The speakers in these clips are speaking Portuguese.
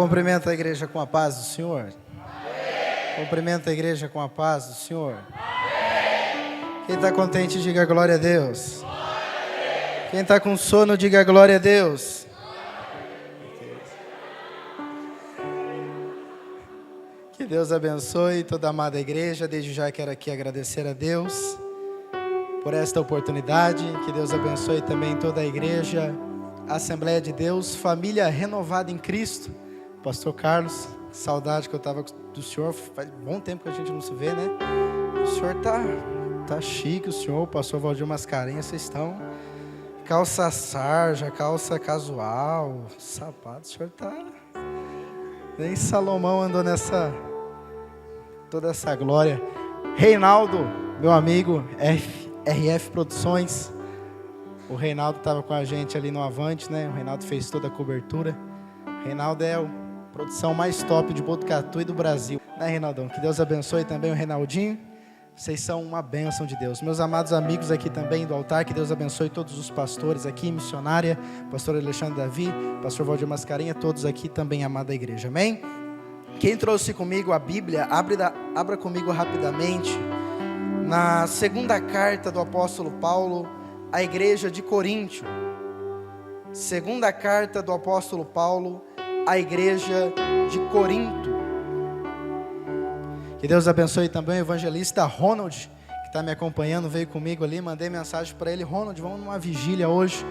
Cumprimenta a igreja com a paz do Senhor. Amém. Cumprimenta a igreja com a paz do Senhor. Amém. Quem está contente, diga glória a Deus. Glória a Deus. Quem está com sono, diga glória a Deus. Que Deus abençoe toda a amada igreja. Desde já quero aqui agradecer a Deus por esta oportunidade. Que Deus abençoe também toda a igreja, a Assembleia de Deus, família renovada em Cristo. Pastor Carlos, saudade que eu estava do senhor, faz bom tempo que a gente não se vê, né? O senhor tá chique, o senhor, o pastor Valdir Mascarenhas, vocês estão calça sarja, calça casual, sapato, o senhor tá... Nem Salomão andou nessa, toda essa glória. Reinaldo, meu amigo, RF Produções, o Reinaldo estava com a gente ali no Avante, né? O Reinaldo fez toda a cobertura. O Reinaldo é a produção mais top de Botucatu e do Brasil, né, Reinaldão? Que Deus abençoe também o Reinaldinho. Vocês são uma bênção de Deus. Meus amados amigos aqui também do altar, que Deus abençoe todos os pastores aqui, missionária, pastor Alexandre Davi, pastor Valdir Mascarenha, todos aqui também, amada igreja, amém? Quem trouxe comigo a Bíblia, abra comigo rapidamente, na segunda carta do apóstolo Paulo à igreja de Coríntio. Segunda carta do apóstolo Paulo à igreja de Corinto. Que Deus abençoe também o evangelista Ronald, que está me acompanhando, veio comigo ali, mandei mensagem para ele: Ronald, vamos numa vigília hoje.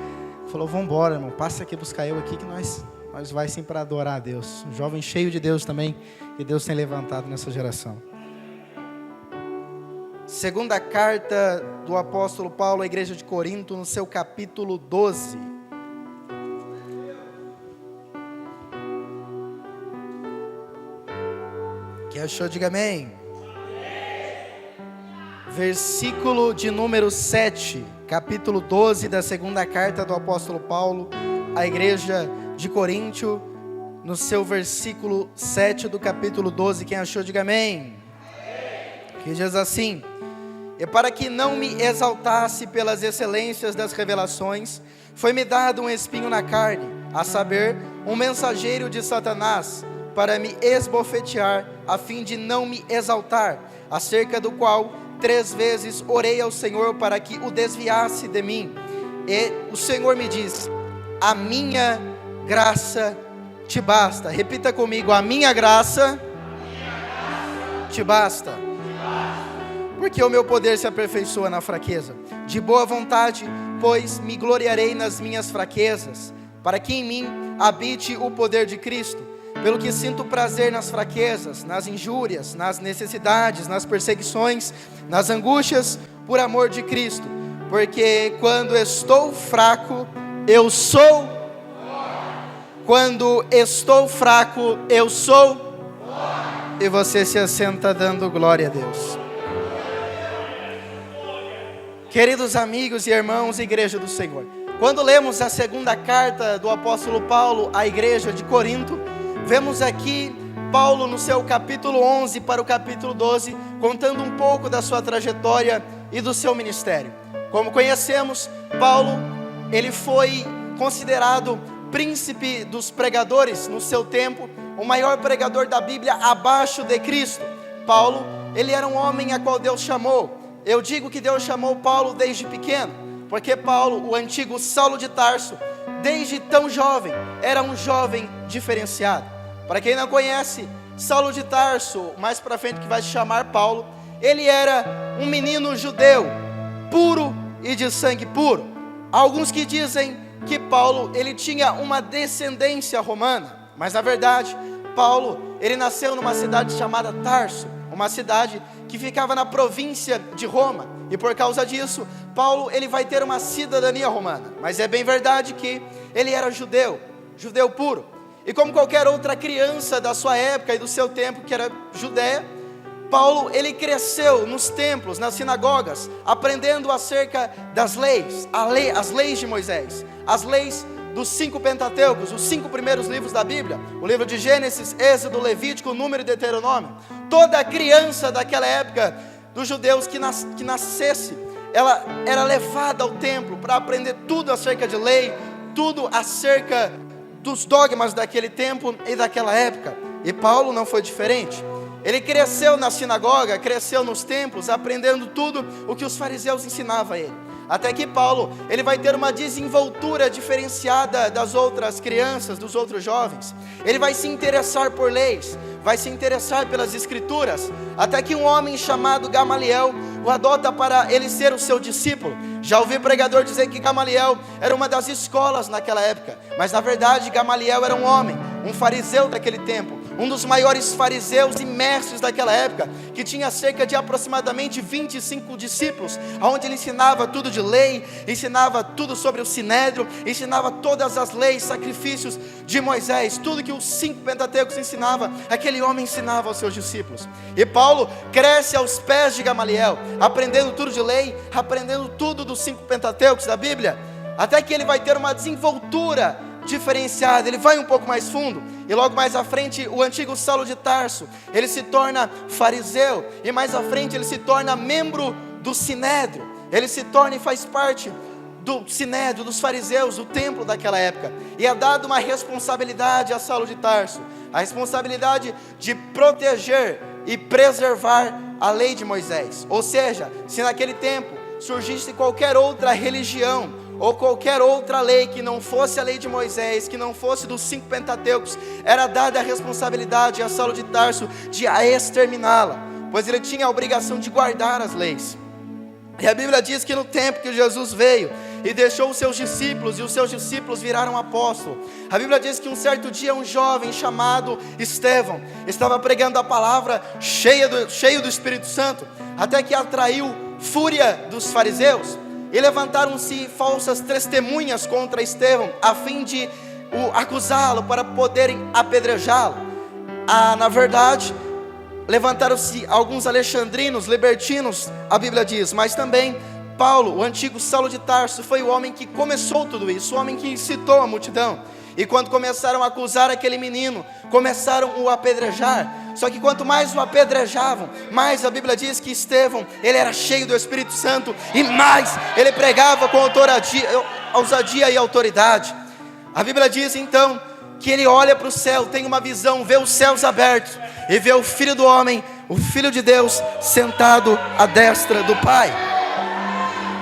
Falou: vamos embora, irmão, passa aqui buscar eu aqui que nós vai sim para adorar a Deus. Um jovem cheio de Deus também, que Deus tem levantado nessa geração. Segunda carta do apóstolo Paulo à igreja de Corinto, no seu capítulo 12. Quem achou, diga amém. Versículo de número 7, capítulo 12 da segunda carta do apóstolo Paulo à igreja de Coríntio, no seu versículo 7 do capítulo 12, quem achou, diga amém. Que diz assim: e para que não me exaltasse pelas excelências das revelações, foi-me dado um espinho na carne, a saber, um mensageiro de Satanás, para me esbofetear, a fim de não me exaltar, acerca do qual 3 vezes orei ao Senhor para que o desviasse de mim. E o Senhor me disse: a minha graça te basta. Repita comigo: a minha graça te basta. Porque o meu poder se aperfeiçoa na fraqueza. De boa vontade, pois me gloriarei nas minhas fraquezas, para que em mim habite o poder de Cristo. Pelo que sinto prazer nas fraquezas, nas injúrias, nas necessidades, nas perseguições, nas angústias, por amor de Cristo. Porque quando estou fraco, eu sou. Quando estou fraco, eu sou. E você se assenta dando glória a Deus. Queridos amigos e irmãos, igreja do Senhor, quando lemos a segunda carta do apóstolo Paulo à igreja de Corinto, vemos aqui Paulo no seu capítulo 11 para o capítulo 12, contando um pouco da sua trajetória e do seu ministério. Como conhecemos, Paulo, ele foi considerado príncipe dos pregadores no seu tempo, o maior pregador da Bíblia abaixo de Cristo. Paulo, ele era um homem a qual Deus chamou. Eu digo que Deus chamou Paulo desde pequeno, porque Paulo, o antigo Saulo de Tarso, desde tão jovem, era um jovem diferenciado. Para quem não conhece, Saulo de Tarso, mais para frente que vai se chamar Paulo, ele era um menino judeu, puro e de sangue puro. Há alguns que dizem que Paulo, ele tinha uma descendência romana, mas na verdade, Paulo, ele nasceu numa cidade chamada Tarso, uma cidade que ficava na província de Roma, e por causa disso, Paulo, ele vai ter uma cidadania romana, mas é bem verdade que ele era judeu puro, e como qualquer outra criança da sua época e do seu tempo que era judeia, Paulo, ele cresceu nos templos, nas sinagogas, aprendendo acerca das leis, as leis de Moisés, as leis dos 5 Pentateucos, os 5 primeiros livros da Bíblia, o livro de Gênesis, Êxodo, Levítico, Número e Deuteronômio. Toda criança daquela época, dos judeus que nascesse, ela era levada ao templo para aprender tudo acerca de lei, tudo acerca dos dogmas daquele tempo e daquela época. E Paulo não foi diferente. Ele cresceu na sinagoga, cresceu nos templos, aprendendo tudo o que os fariseus ensinavam a ele. Até que Paulo, ele vai ter uma desenvoltura diferenciada das outras crianças, dos outros jovens. Ele vai se interessar por leis, vai se interessar pelas escrituras, até que um homem chamado Gamaliel o adota para ele ser o seu discípulo. Já ouvi pregador dizer que Gamaliel era uma das escolas naquela época, mas na verdade Gamaliel era um homem, um fariseu daquele tempo, um dos maiores fariseus e mestres daquela época, que tinha cerca de aproximadamente 25 discípulos, onde ele ensinava tudo de lei, ensinava tudo sobre o sinédrio, ensinava todas as leis, sacrifícios de Moisés, tudo que os 5 Pentateucos ensinava, aquele homem ensinava aos seus discípulos. E Paulo cresce aos pés de Gamaliel, aprendendo tudo de lei, aprendendo tudo dos 5 Pentateucos da Bíblia, até que ele vai ter uma desenvoltura diferenciada, ele vai um pouco mais fundo, e logo mais à frente, o antigo Saulo de Tarso, ele se torna fariseu, e mais à frente ele se torna membro do sinédrio, ele se torna e faz parte do sinédrio, dos fariseus, do templo daquela época, e é dada uma responsabilidade a Saulo de Tarso, a responsabilidade de proteger e preservar a lei de Moisés. Ou seja, se naquele tempo surgisse qualquer outra religião, ou qualquer outra lei que não fosse a lei de Moisés, que não fosse dos 5 Pentateucos, era dada a responsabilidade a Saulo de Tarso de a exterminá-la, pois ele tinha a obrigação de guardar as leis. E a Bíblia diz que no tempo que Jesus veio e deixou os seus discípulos, e os seus discípulos viraram apóstolos, a Bíblia diz que um certo dia um jovem chamado Estevão estava pregando a palavra cheio do Espírito Santo, até que atraiu fúria dos fariseus, e levantaram-se falsas testemunhas contra Estevão, a fim de o acusá-lo, para poderem apedrejá-lo. Na verdade, levantaram-se alguns alexandrinos, libertinos, a Bíblia diz, mas também Paulo, o antigo Saulo de Tarso, foi o homem que começou tudo isso, o homem que incitou a multidão. E quando começaram a acusar aquele menino, começaram o apedrejar. Só que quanto mais o apedrejavam, mais a Bíblia diz que Estevão, ele era cheio do Espírito Santo, e mais ele pregava com ousadia e autoridade. A Bíblia diz então que ele olha para o céu, tem uma visão, vê os céus abertos, e vê o Filho do Homem, o Filho de Deus, sentado à destra do Pai.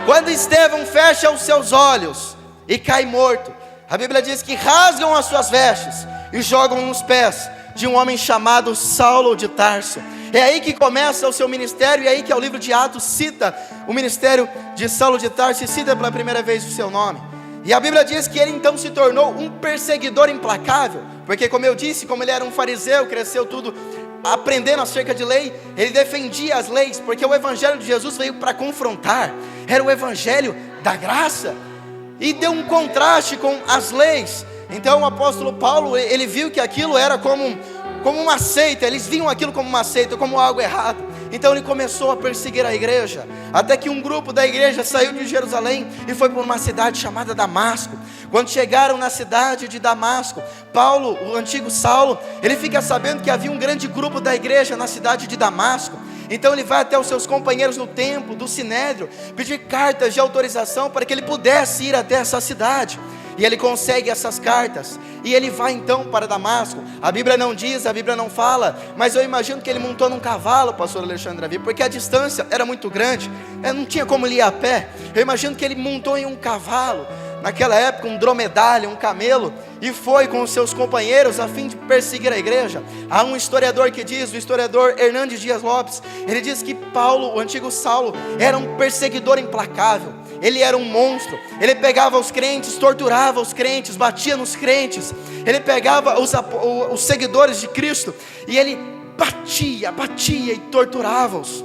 Quando Estevão fecha os seus olhos e cai morto, a Bíblia diz que rasgam as suas vestes e jogam nos pés de um homem chamado Saulo de Tarso. É aí que começa o seu ministério, e é aí que o livro de Atos cita o ministério de Saulo de Tarso, e cita pela primeira vez o seu nome. E a Bíblia diz que ele então se tornou um perseguidor implacável, porque como eu disse, como ele era um fariseu, cresceu tudo aprendendo acerca de lei, ele defendia as leis, porque o evangelho de Jesus veio para confrontar, era o evangelho da graça, e deu um contraste com as leis. Então o apóstolo Paulo, ele viu que aquilo era como uma seita, eles viam aquilo como uma seita, como algo errado. Então ele começou a perseguir a igreja, até que um grupo da igreja saiu de Jerusalém e foi para uma cidade chamada Damasco. Quando chegaram na cidade de Damasco, Paulo, o antigo Saulo, ele fica sabendo que havia um grande grupo da igreja na cidade de Damasco. Então ele vai até os seus companheiros no templo do sinédrio, pedir cartas de autorização para que ele pudesse ir até essa cidade. E ele consegue essas cartas, e ele vai então para Damasco. A Bíblia não diz, a Bíblia não fala, mas eu imagino que ele montou num cavalo, pastor Alexandre Davi, porque a distância era muito grande, não tinha como ele ir a pé. Eu imagino que ele montou em um cavalo, naquela época um dromedário, um camelo, e foi com os seus companheiros a fim de perseguir a igreja. Há um historiador que diz, o historiador Hernandes Dias Lopes, ele diz que Paulo, o antigo Saulo, era um perseguidor implacável. Ele era um monstro, ele pegava os crentes, torturava os crentes, batia nos crentes, ele pegava os seguidores de Cristo, e ele batia e torturava-os,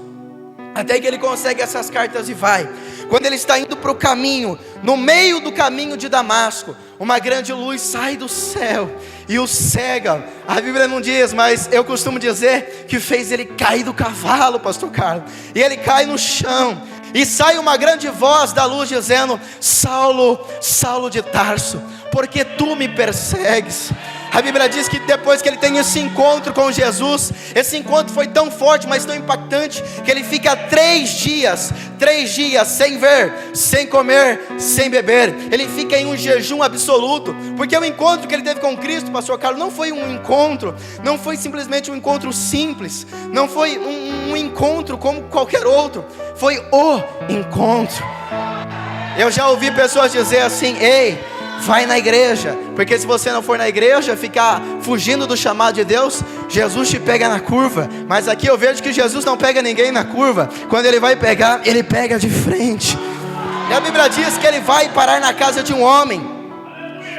até que ele consegue essas cartas e vai. Quando ele está indo para o caminho, no meio do caminho de Damasco, uma grande luz sai do céu e o cega. A Bíblia não diz, mas eu costumo dizer que fez ele cair do cavalo, pastor Carlos, e ele cai no chão. E sai uma grande voz da luz dizendo: Saulo, Saulo de Tarso, por que tu me persegues? A Bíblia diz que depois que ele tem esse encontro com Jesus, esse encontro foi tão forte, mas tão impactante, que ele fica 3 dias 3 dias sem ver, sem comer, sem beber. Ele fica em um jejum absoluto, porque o encontro que ele teve com Cristo, pastor Carlos, não foi um encontro, não foi simplesmente um encontro simples, não foi um encontro como qualquer outro, foi o encontro. Eu já ouvi pessoas dizer assim: ei, vai na igreja, porque se você não for na igreja, ficar fugindo do chamado de Deus, Jesus te pega na curva. Mas aqui eu vejo que Jesus não pega ninguém na curva. Quando ele vai pegar, ele pega de frente. E a Bíblia diz que ele vai parar na casa de um homem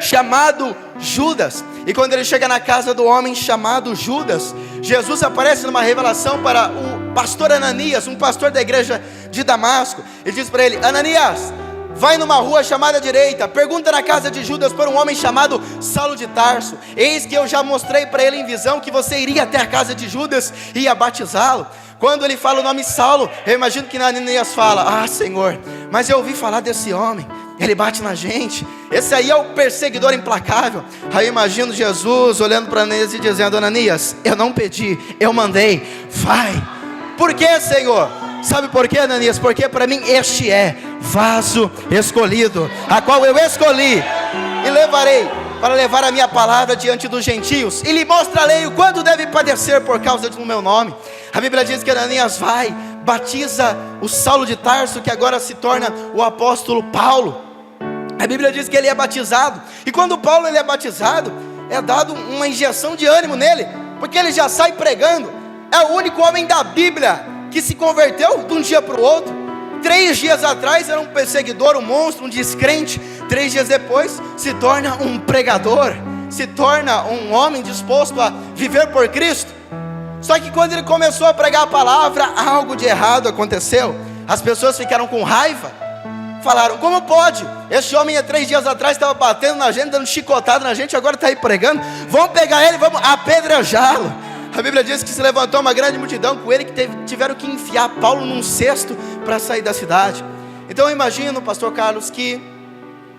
chamado Judas. E quando ele chega na casa do homem chamado Judas, Jesus aparece numa revelação para o pastor Ananias, um pastor da igreja de Damasco. Ele diz para ele: Ananias, vai numa rua chamada direita, pergunta na casa de Judas por um homem chamado Saulo de Tarso. Eis que eu já mostrei para ele em visão que você iria até a casa de Judas e ia batizá-lo. Quando ele fala o nome Saulo, eu imagino que Ananias fala: ah, Senhor, mas eu ouvi falar desse homem, ele bate na gente, esse aí é o perseguidor implacável. Aí eu imagino Jesus olhando para Ananias e dizendo: Ananias, eu não pedi, eu mandei, vai. Por que, Senhor? Sabe por quê, Ananias? Porque para mim este é vaso escolhido, a qual eu escolhi e levarei para levar a minha palavra diante dos gentios, e lhe mostrarei o quanto deve padecer por causa do meu nome. A Bíblia diz que Ananias vai, batiza o Saulo de Tarso, que agora se torna o apóstolo Paulo. A Bíblia diz que ele é batizado, e quando Paulo ele é batizado, é dado uma injeção de ânimo nele, porque ele já sai pregando. É o único homem da Bíblia que se converteu de um dia para o outro. 3 dias atrás era um perseguidor, um monstro, um descrente. 3 dias depois se torna um pregador, se torna um homem disposto a viver por Cristo. Só que quando ele começou a pregar a palavra, algo de errado aconteceu. As pessoas ficaram com raiva, falaram: como pode? Este homem há 3 dias atrás estava batendo na gente, dando chicotada na gente, agora está aí pregando. Vamos pegar ele, vamos apedrejá-lo. A Bíblia diz que se levantou uma grande multidão com ele, que tiveram que enfiar Paulo num cesto para sair da cidade. Então eu imagino, pastor Carlos, que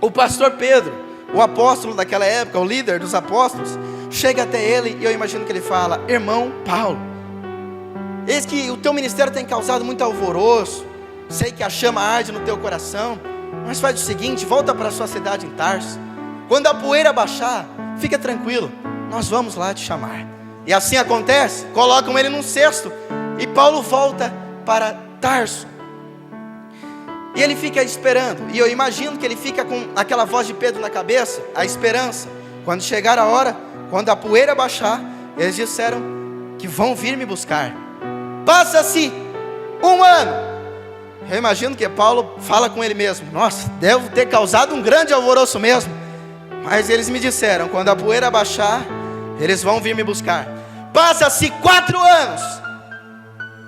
o pastor Pedro, o apóstolo daquela época, o líder dos apóstolos, chega até ele e eu imagino que ele fala: irmão Paulo, eis que o teu ministério tem causado muito alvoroço, sei que a chama arde no teu coração, mas faz o seguinte, volta para a sua cidade em Tarso. Quando a poeira baixar, fica tranquilo, nós vamos lá te chamar. E assim acontece, colocam ele num cesto, e Paulo volta para Tarso. E ele fica esperando, e eu imagino que ele fica com aquela voz de Pedro na cabeça, a esperança. Quando chegar a hora, quando a poeira baixar, eles disseram que vão vir me buscar. Passa-se 1 ano. Eu imagino que Paulo fala com ele mesmo: nossa, devo ter causado um grande alvoroço mesmo. Mas eles me disseram: quando a poeira baixar, eles vão vir me buscar. Passa-se 4 anos.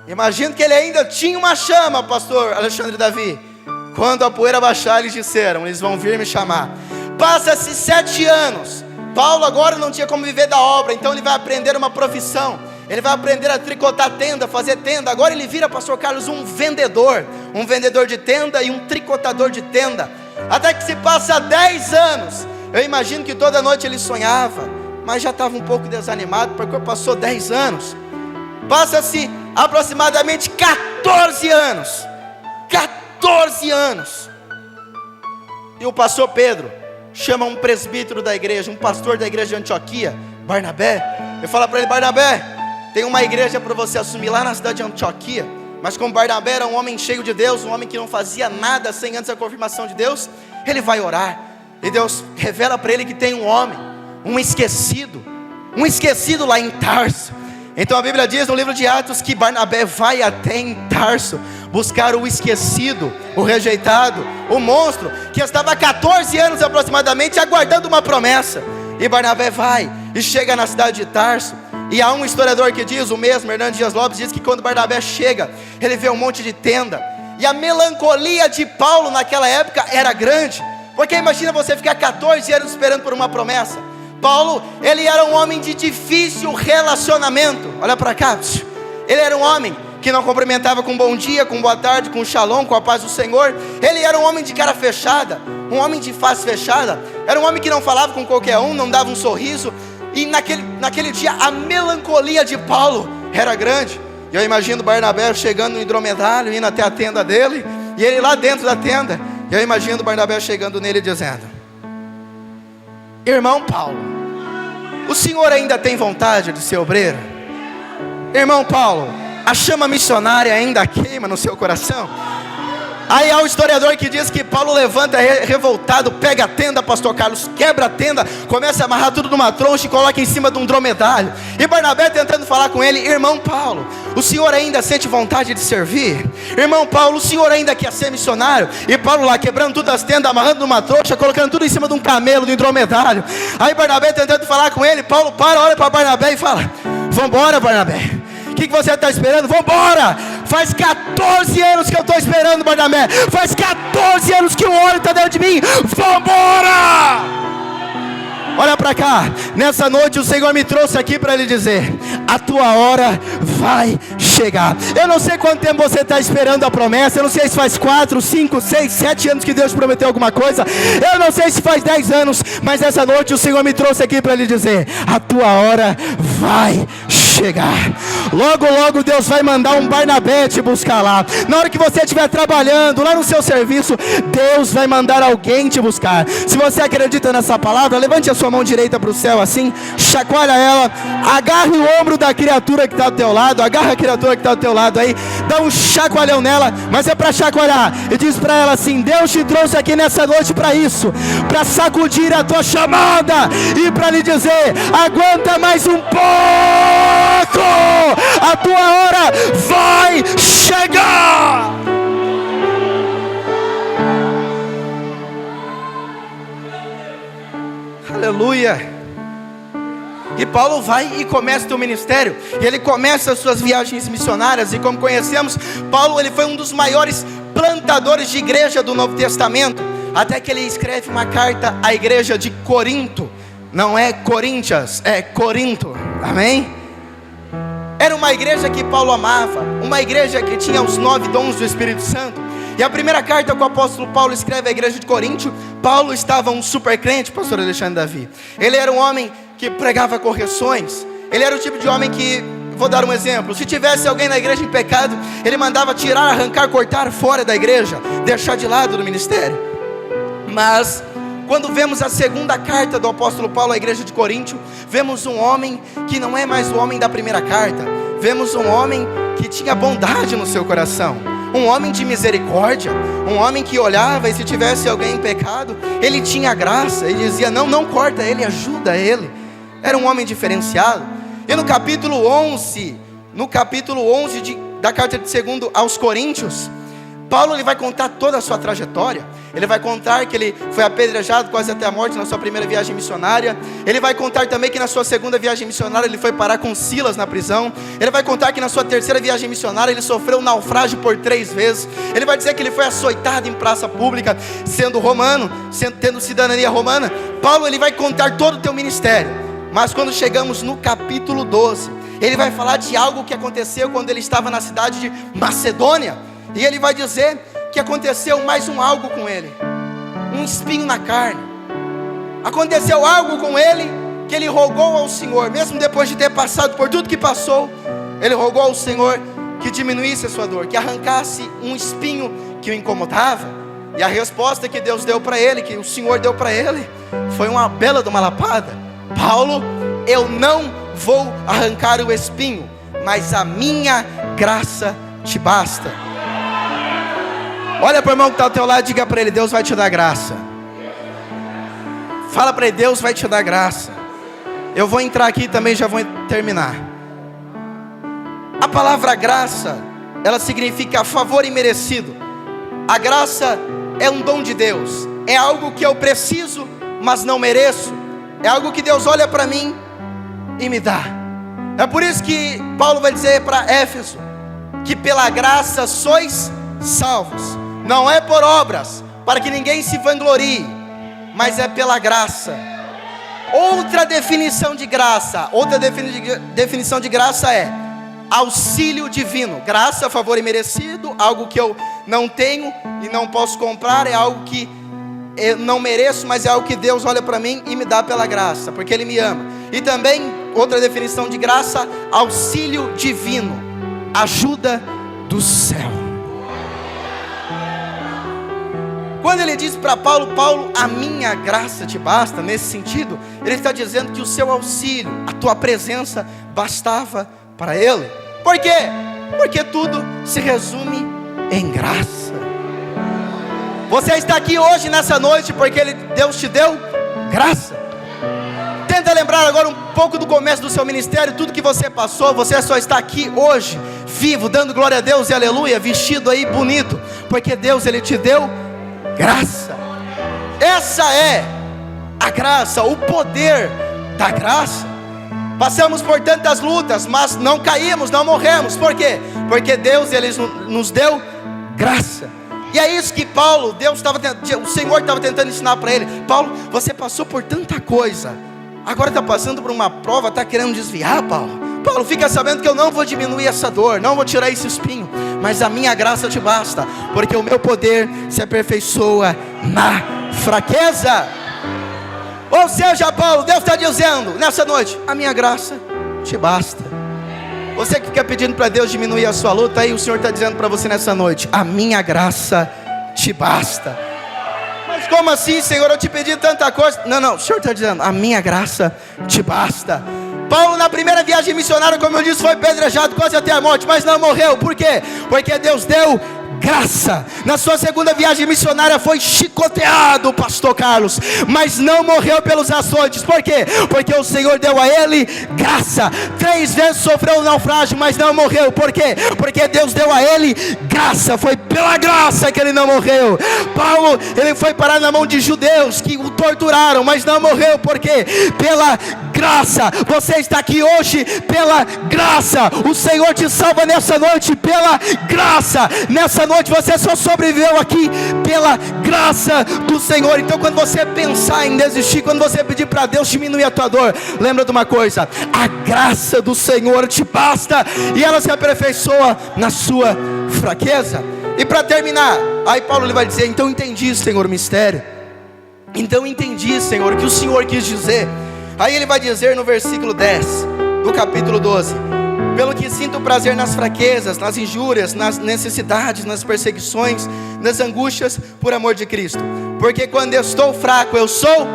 Imagino que ele ainda tinha uma chama, pastor Alexandre Davi. Quando a poeira baixar, eles disseram: eles vão vir me chamar. Passa-se 7 anos. Paulo agora não tinha como viver da obra, então ele vai aprender uma profissão. Ele vai aprender a tricotar tenda, fazer tenda. Agora ele vira, pastor Carlos, um vendedor de tenda e um tricotador de tenda. Até que se passa 10 anos. Eu imagino que toda noite ele sonhava, mas já estava um pouco desanimado, porque passou 10 anos. Passa-se aproximadamente 14 anos. 14 anos. E o pastor Pedro chama um presbítero da igreja, um pastor da igreja de Antioquia, Barnabé. Eu falo para ele: Barnabé, tem uma igreja para você assumir lá na cidade de Antioquia. Mas como Barnabé era um homem cheio de Deus, um homem que não fazia nada sem antes a confirmação de Deus, ele vai orar. E Deus revela para ele que tem um homem, um esquecido lá em Tarso. Então a Bíblia diz no livro de Atos que Barnabé vai até em Tarso buscar o esquecido, o rejeitado, o monstro, que estava há 14 anos aproximadamente aguardando uma promessa. E Barnabé vai e chega na cidade de Tarso. E há um historiador que diz, o mesmo, Hernandes Dias Lopes, diz que quando Barnabé chega, ele vê um monte de tenda. E a melancolia de Paulo naquela época era grande, porque imagina você ficar 14 anos esperando por uma promessa. Paulo, ele era um homem de difícil relacionamento. Olha para cá. Ele era um homem que não cumprimentava com bom dia, com boa tarde, com shalom, com a paz do Senhor. Ele era um homem de cara fechada, um homem de face fechada. Era um homem que não falava com qualquer um, não dava um sorriso. E naquele dia a melancolia de Paulo era grande. E eu imagino Barnabé chegando no hidromedário, indo até a tenda dele. E ele lá dentro da tenda, eu imagino Barnabé chegando nele e dizendo: irmão Paulo, o senhor ainda tem vontade de ser obreiro? Irmão Paulo, a chama missionária ainda queima no seu coração? Aí há o historiador que diz que Paulo levanta revoltado, pega a tenda, pastor Carlos, quebra a tenda, começa a amarrar tudo numa troncha e coloca em cima de um dromedário. E Barnabé tentando falar com ele: irmão Paulo, o senhor ainda sente vontade de servir? Irmão Paulo, o senhor ainda quer ser missionário? E Paulo lá quebrando tudo as tendas, amarrando numa troncha, colocando tudo em cima de um camelo, de um dromedário. Aí Barnabé tentando falar com ele, Paulo olha para Barnabé e fala: vambora, Barnabé, o que você está esperando? Vambora! Faz 14 anos que eu estou esperando, Barnabé. Faz 14 anos que o óleo está dentro de mim. Vambora! Olha para cá. Nessa noite o Senhor me trouxe aqui para lhe dizer: a tua hora vai chegar. Eu não sei quanto tempo você está esperando a promessa. Eu não sei se faz 4, 5, 6, 7 anos que Deus prometeu alguma coisa. Eu não sei se faz 10 anos. Mas essa noite o Senhor me trouxe aqui para lhe dizer: a tua hora vai chegar. Logo, logo Deus vai mandar um Barnabé te buscar lá. Na hora que você estiver trabalhando lá no seu serviço, Deus vai mandar alguém te buscar. Se você acredita nessa palavra, levante a sua mão direita para o céu assim, chacoalha ela, agarre o ombro da criatura que está ao teu lado, agarra a criatura que está ao teu lado aí, dá um chacoalhão nela, mas é para chacoalhar, e diz para ela assim: Deus te trouxe aqui nessa noite para isso, para sacudir a tua chamada e para lhe dizer: aguenta mais um pouco, a tua hora vai chegar. Aleluia. E Paulo vai e começa o seu ministério, e ele começa as suas viagens missionárias. E como conhecemos, Paulo ele foi um dos maiores plantadores de igreja do Novo Testamento, até que ele escreve uma carta à igreja de Corinto. Não é Coríntias, é Corinto, amém? Era uma igreja que Paulo amava, uma igreja que tinha os 9 dons do Espírito Santo. E a primeira carta que o apóstolo Paulo escreve à igreja de Corinto, Paulo estava um super crente, pastor Alexandre Davi. Ele era um homem que pregava correções. Ele era o tipo de homem que, vou dar um exemplo, se tivesse alguém na igreja em pecado, ele mandava tirar, arrancar, cortar fora da igreja, deixar de lado do ministério. Mas quando vemos a segunda carta do apóstolo Paulo à igreja de Corinto, vemos um homem que não é mais o homem da primeira carta. Vemos um homem que tinha bondade no seu coração, um homem de misericórdia, um homem que olhava e se tivesse alguém em pecado, ele tinha graça, ele dizia: não corta ele, ajuda ele. Era um homem diferenciado. E no capítulo 11 da carta de 2 aos Coríntios, Paulo ele vai contar toda a sua trajetória. Ele vai contar que ele foi apedrejado quase até a morte na sua primeira viagem missionária. Ele vai contar também que na sua segunda viagem missionária ele foi parar com Silas na prisão. Ele vai contar que na sua terceira viagem missionária ele sofreu um naufrágio por 3 vezes. Ele vai dizer que ele foi açoitado em praça pública, sendo romano, tendo cidadania romana. Paulo ele vai contar todo o teu ministério. Mas quando chegamos no capítulo 12, ele vai falar de algo que aconteceu quando ele estava na cidade de Macedônia. E ele vai dizer que aconteceu mais algo com ele, um espinho na carne. Aconteceu algo com ele, que ele rogou ao Senhor, mesmo depois de ter passado por tudo que passou, ele rogou ao Senhor que diminuísse a sua dor, que arrancasse um espinho que o incomodava. E a resposta que Deus deu para ele, que o Senhor deu para ele, foi uma bela de uma lapada: Paulo, eu não vou arrancar o espinho, mas a minha graça te basta. Olha para o irmão que está ao teu lado e diga para ele: Deus vai te dar graça. Fala para ele: Deus vai te dar graça. Eu vou entrar aqui também, já vou terminar. A palavra graça, ela significa favor imerecido. A graça é um dom de Deus. É algo que eu preciso, mas não mereço. É algo que Deus olha para mim e me dá. É por isso que Paulo vai dizer para Éfeso que pela graça sois salvos. Não é por obras, para que ninguém se vanglorie, mas é pela graça. Outra definição de graça é auxílio divino. Graça, favor imerecido, algo que eu não tenho e não posso comprar, é algo que eu não mereço, mas é algo que Deus olha para mim e me dá pela graça, porque Ele me ama. E também, outra definição de graça, auxílio divino, ajuda do céu. Quando ele diz para Paulo, Paulo, a minha graça te basta, nesse sentido, ele está dizendo que o seu auxílio, a tua presença, bastava para ele. Por quê? Porque tudo se resume em graça. Você está aqui hoje, nessa noite, porque Deus te deu graça. Tenta lembrar agora um pouco do começo do seu ministério, tudo que você passou. Você só está aqui hoje, vivo, dando glória a Deus e aleluia, vestido aí bonito, porque Deus, Ele te deu graça. Essa é a graça, o poder da graça. Passamos por tantas lutas, mas não caímos, não morremos. Por quê? Porque Deus, Ele nos deu graça. E é isso que Paulo, o Senhor estava tentando ensinar para ele. Paulo, você passou por tanta coisa, agora está passando por uma prova, está querendo desviar, Paulo. Paulo, fica sabendo que eu não vou diminuir essa dor, não vou tirar esse espinho, mas a minha graça te basta, porque o meu poder se aperfeiçoa na fraqueza. Ou seja, Paulo, Deus está dizendo nessa noite, a minha graça te basta. Você que fica pedindo para Deus diminuir a sua luta, aí o Senhor está dizendo para você nessa noite, a minha graça te basta. Mas como assim, Senhor, eu te pedi tanta coisa? Não, o Senhor está dizendo, a minha graça te basta. Paulo, na primeira viagem missionária, como eu disse, foi apedrejado quase até a morte, mas não morreu. Por quê? Porque Deus deu graça. Na sua segunda viagem missionária foi chicoteado, pastor Carlos, mas não morreu pelos açoites. Por quê? Porque o Senhor deu a ele graça. 3 vezes sofreu um naufrágio, mas não morreu. Por quê? Porque Deus deu a ele graça. Foi pela graça que ele não morreu. Paulo, ele foi parar na mão de judeus que o torturaram, mas não morreu. Por quê? Pela graça. Você está aqui hoje pela graça. O Senhor te salva nessa noite pela graça. Nessa noite você só sobreviveu aqui pela graça do Senhor. Então quando você pensar em desistir, quando você pedir para Deus diminuir a tua dor, lembra de uma coisa, a graça do Senhor te basta, e ela se aperfeiçoa na sua fraqueza. E para terminar, aí Paulo ele vai dizer, então entendi, Senhor, o mistério. Então entendi, Senhor, o que o Senhor quis dizer. Aí ele vai dizer no versículo 10 do capítulo 12, pelo que sinto prazer nas fraquezas, nas injúrias, nas necessidades, nas perseguições, nas angústias, por amor de Cristo. Porque quando eu estou fraco, eu sou.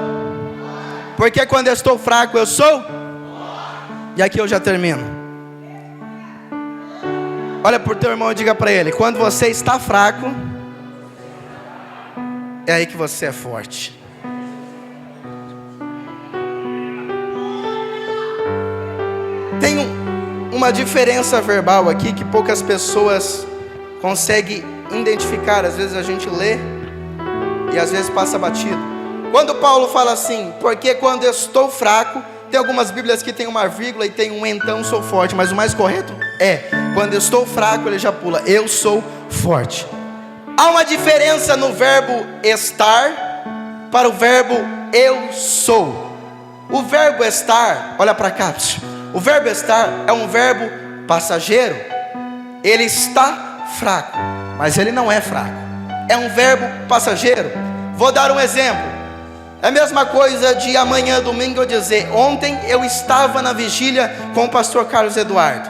Porque quando eu estou fraco, eu sou. E aqui eu já termino. Olha para o teu irmão e diga para ele, quando você está fraco, é aí que você é forte. Tem uma diferença verbal aqui que poucas pessoas conseguem identificar. Às vezes a gente lê e às vezes passa batido. Quando Paulo fala assim, porque quando eu estou fraco, tem algumas bíblias que tem uma vírgula e tem um então sou forte, mas o mais correto é, quando eu estou fraco, ele já pula, eu sou forte. Há uma diferença no verbo estar para o verbo eu sou. O verbo estar, olha para cá, o verbo estar é um verbo passageiro. Ele está fraco, mas ele não é fraco. É um verbo passageiro. Vou dar um exemplo. É a mesma coisa de amanhã, domingo, eu dizer, ontem eu estava na vigília com o pastor Carlos Eduardo.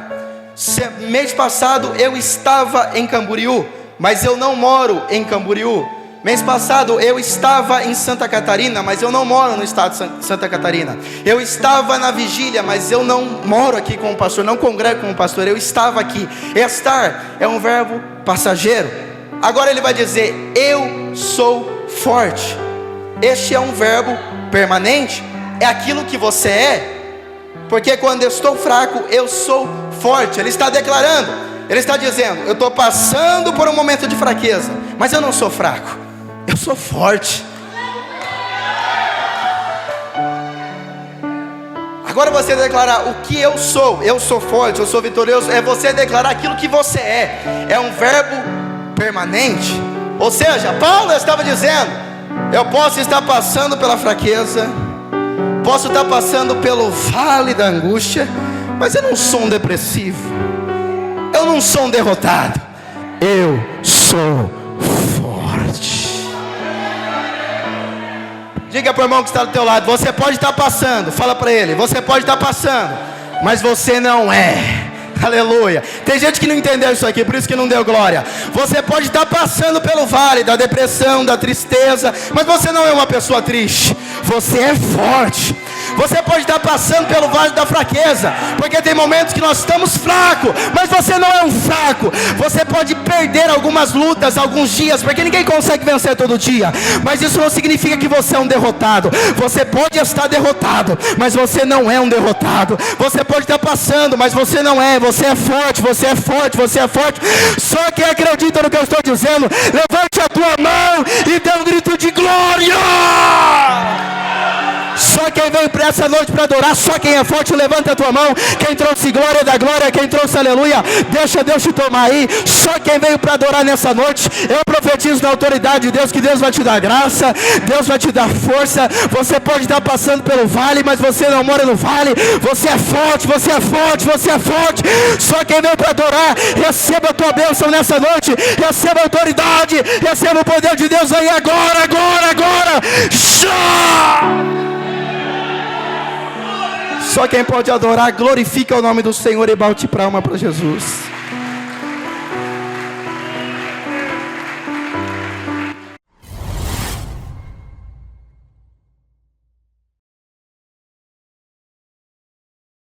Mês passado eu estava em Camboriú, mas eu não moro em Camboriú. Mês passado eu estava em Santa Catarina, mas eu não moro no estado de Santa Catarina. Eu estava na vigília, mas eu não moro aqui com o pastor, não congrego com o pastor, eu estava aqui. Estar é um verbo passageiro. Agora ele vai dizer, eu sou forte. Este é um verbo permanente, é aquilo que você é. Porque quando eu estou fraco, eu sou forte. Ele está declarando, ele está dizendo, eu estou passando por um momento de fraqueza, mas eu não sou fraco. Eu sou forte. Agora você declarar o que eu sou forte, eu sou vitorioso, é você declarar aquilo que você é um verbo permanente. Ou seja, Paulo estava dizendo, eu posso estar passando pela fraqueza, posso estar passando pelo vale da angústia, mas eu não sou um depressivo, eu não sou um derrotado, eu sou forte. Diga para o irmão que está do teu lado, você pode estar passando, fala para ele, você pode estar passando, mas você não é Aleluia. Tem gente que não entendeu isso aqui, por isso que não deu glória. Você pode estar passando pelo vale da depressão, da tristeza, mas você não é uma pessoa triste. Você é forte. Você pode estar passando pelo vale da fraqueza, porque tem momentos que nós estamos fracos, mas você não é um fraco. Você pode perder algumas lutas, alguns dias, porque ninguém consegue vencer todo dia, mas isso não significa que você é um derrotado. Você pode estar derrotado, mas você não é um derrotado. Você pode estar passando, mas você não é. Você é forte, você é forte, você é forte. Só quem acredita no que eu estou dizendo, levante a tua mão e dê um grito de glória. Só quem veio para essa noite para adorar, só quem é forte, levanta a tua mão. Quem trouxe glória da glória, quem trouxe aleluia, deixa Deus te tomar aí. Só quem veio para adorar nessa noite, eu profetizo na autoridade de Deus, que Deus vai te dar graça, Deus vai te dar força. Você pode estar passando pelo vale, mas você não mora no vale. Você é forte, você é forte, você é forte. Só quem veio para adorar, receba a tua bênção nessa noite, receba a autoridade, receba o poder de Deus aí agora, agora, agora. Já! Só quem pode adorar, glorifica o nome do Senhor e balte palma para Jesus.